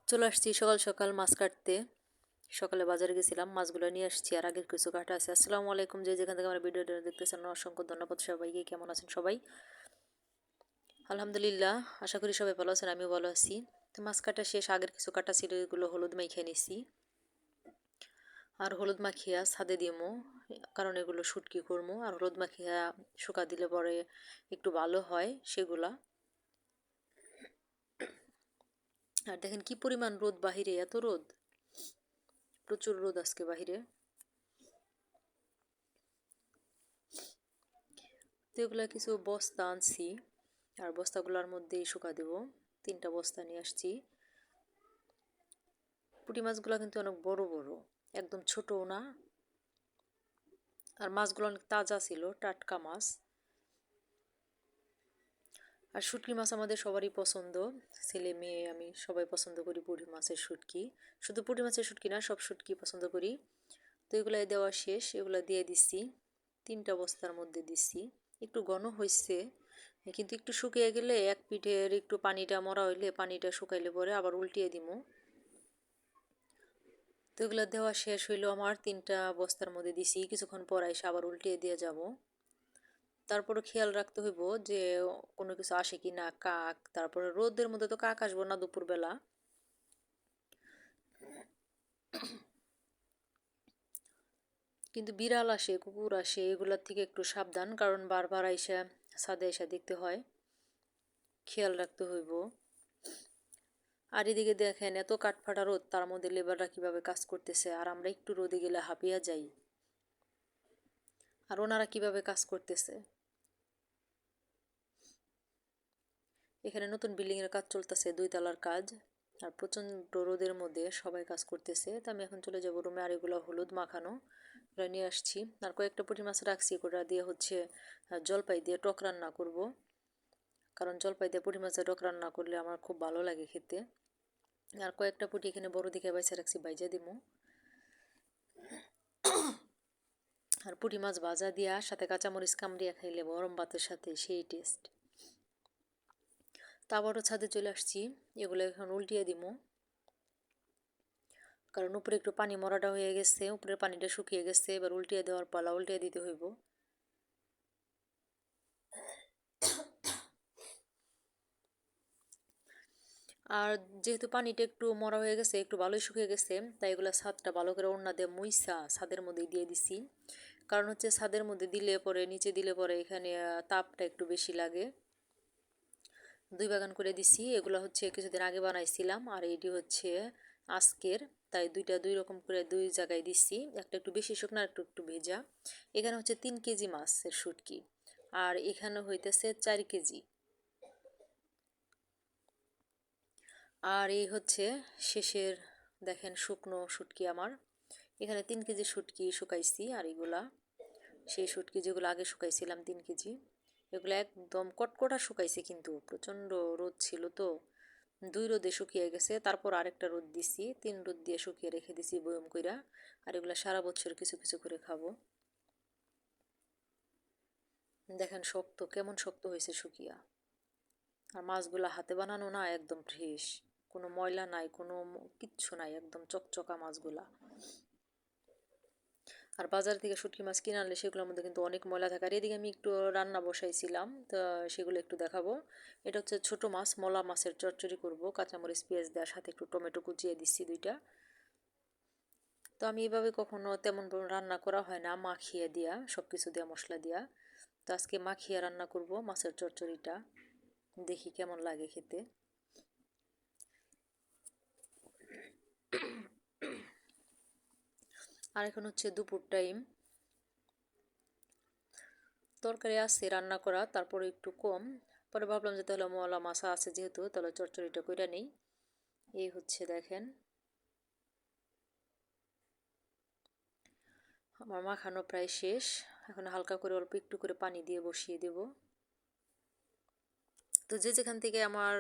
চলে আসছি সকাল সকাল মাছ কাটতে। সকালে বাজারে গেছিলাম, মাছগুলো নিয়ে আসছি আর আগের কিছু কাটা আছে। আসসালামু আলাইকুম, যে যেখান থেকে আমার ভিডিওটা দেখতেছেন অসংখ্য ধন্যবাদ সবাইকে। কেমন আছেন সবাই? আলহামদুলিল্লাহ, আশা করি সবাই ভালো আছেন, আমিও ভালো আছি। তো মাছ কাটা শেষ, আগের কিছু কাটা ছিল, এগুলো হলুদ মাখিয়ে নিছি। আর হলুদ মাখিয়া ছাদে দিমু, কারণ এগুলো শুটকি করমু। আর হলুদ মাখিয়া শুকা দিলে পরে একটু ভালো হয় সেগুলা। আর দেখেন কি পরিমাণ রোদ বাহিরে, এত রোদ, প্রচুর রোদ আজকে বাহিরে। তো এগুলা কিছু বস্তা আনছি, আর বস্তাগুলোর মধ্যেই শুকা দেব। 3টা বস্তা নিয়ে আসছি। পুঁটি মাছগুলো কিন্তু অনেক বড় বড়, একদম ছোটও না। আর মাছগুলো অনেক তাজা ছিল, টাটকা মাছ। আর শুটকি মাছ আমাদের সবারই পছন্দ, ছেলে মেয়ে আমি সবাই পছন্দ করি পুঁটি মাছের শুটকি। শুধু পুঁটি মাছের শুটকি না, সব শুটকি পছন্দ করি। তো এগুলাই দেওয়া শেষ, এগুলা দিয়ে দিচ্ছি। 3টা বস্তার মধ্যে দিচ্ছি। একটু ঘন হয়েছে, কিন্তু একটু শুকিয়ে গেলে, এক পিঠের একটু পানিটা মরা হইলে, পানিটা শুকাইলে পরে আবার উল্টিয়ে দিমু। তো এগুলো দেওয়া শেষ হইলো আমার, 3টা বস্তার মধ্যে দিছি। কিছুক্ষণ পর এসে আবার উল্টিয়ে দিয়ে যাব। তারপরে খেয়াল রাখতে হইব যে কোনো কিছু আসে কি না, কাক। তারপরে রোদের মধ্যে তো কাক আসবো না দুপুরবেলা। কিন্তু বিড়াল আসে, কুকুর আসে, এগুলার থেকে একটু সাবধান, কারণ বারবার আইসা ছাদে এসে দেখতে হয়, খেয়াল রাখতে হইব। আর এদিকে দেখেন এত কাঠফাটা রোদ, তার মধ্যে লেবাররা কিভাবে কাজ করতেছে, আর আমরা একটু রোদে গেলে হাঁপিয়ে যাই। আর ওনারা কিভাবে কাজ করতেছে। এখানে নতুন বিল্ডিং এর কাজ চলতেছে, 2 তলার কাজ। আর প্রচন্ড রোদের মধ্যে সবাই কাজ করতেছে। তো আমি এখন চলে যাবো রুমে, আর এগুলো হলুদ মাখানো এগুলো নিয়ে আসছি। আর কয়েকটা পুঁটি মাছ রাখছি, ওটা দিয়ে হচ্ছে জলপাই দিয়ে টক রান্না করব। কারণ জলপাই দিয়ে পুঁটি মাছের টক রান্না করলে আমার খুব ভালো লাগে খেতে। আর কয়েকটা পুঁটি এখানে বড় দিকে বাইছে রাখছি, বাইজা দিমু। আর পুঁটি মাছ ভাজা দিয়া সাথে কাঁচামরিচ কামড়িয়া খাইলে গরম ভাতের সাথে সেই টেস্ট। তা আবারও ছাদে চলে আসছি, এগুলো এখন উল্টিয়ে দিমু। কারণ উপরে একটু পানি মরাটা হয়ে গেছে, উপরের পানিটা শুকিয়ে গেছে, এবার উল্টিয়ে দেওয়ার পালা, উল্টিয়ে দিতে হইব। আর যেহেতু পানিটা একটু মরা হয়ে গেছে, একটু ভালোই শুকিয়ে গেছে, তাই এগুলো ছাদটা ভালো করে ওড়না দিয়ে মুইসা ছাদের মধ্যে দিয়ে দিছি। কারণ হচ্ছে ছাদের মধ্যে দিলে পরে, নিচে দিলে পরে এখানে তাপটা একটু বেশি লাগে। 2 বাগান করে দিছি। এগুলো হচ্ছে কিছুদিন আগে বানাইছিলাম, আর এটি হচ্ছে আজকের। তাই 2টা 2 রকম করে 2 জায়গায় দিচ্ছি, একটা একটু বেশি শুকনো, একটু একটু ভেজা। এখানে হচ্ছে 3 কেজি মাছের শুটকি, আর এখানে হইতেছে 4 কেজি। আর এই হচ্ছে শেষের, দেখেন শুকনো শুটকি আমার। এখানে 3 কেজি শুটকি শুকাইছি, আর এগুলা সেই শুটকি যেগুলো আগে শুকাইছিলাম 3 কেজি। এগুলো একদম কটকটা শুকাইছে, কিন্তু প্রচণ্ড রোদ ছিল তো, 2 রোদে শুকিয়ে গেছে। তারপর আরেকটা রোদ দিছি, 3 রোদ দিয়ে শুকিয়ে রেখে দিছি বয়ম কইরা। আর এগুলো সারা বছর কিছু কিছু করে খাবো। দেখেন শক্ত, কেমন শক্ত হয়েছে শুকিয়া। আর মাছগুলা হাতে বানানো না, একদম ফ্রেশ, কোনো ময়লা নাই, কোনো কিচ্ছু নাই, একদম চকচকা মাছগুলা। আর বাজার থেকে শুটকি মাছ কিনে আনলে সেগুলোর মধ্যে কিন্তু অনেক ময়লা থাকে। আর এদিকে আমি একটু রান্না বসাইছিলাম, তো সেগুলো একটু দেখাবো। এটা হচ্ছে ছোট মাছ, মলা মাছের চচ্চড়ি করব, কাঁচামরিচ পেঁয়াজ দেওয়ার সাথে একটু টমেটো কুচিয়ে দিচ্ছি 2টা। তো আমি এভাবে কখনো তেমন রান্না করা হয় না, মাখিয়ে দিয়া, সব কিছু দিয়া, মশলা দিয়া। তো আজকে মাখিয়ে রান্না করব মাছের চচ্চড়িটা, দেখি কেমন লাগে খেতে। আর এখন হচ্ছে দুপুর টাইম, তরকারি আছে রান্না করা, তারপরে একটু কম। পরে ভাবলাম যে তাহলে মলা মাছা আছে যেহেতু, তাহলে চচ্চড়িটা কইরা নেই। এই হচ্ছে দেখেন আমার মাখানো প্রায় শেষ। এখন হালকা করে অল্প একটু করে পানি দিয়ে বসিয়ে দেব। তো যে যেখান থেকে আমার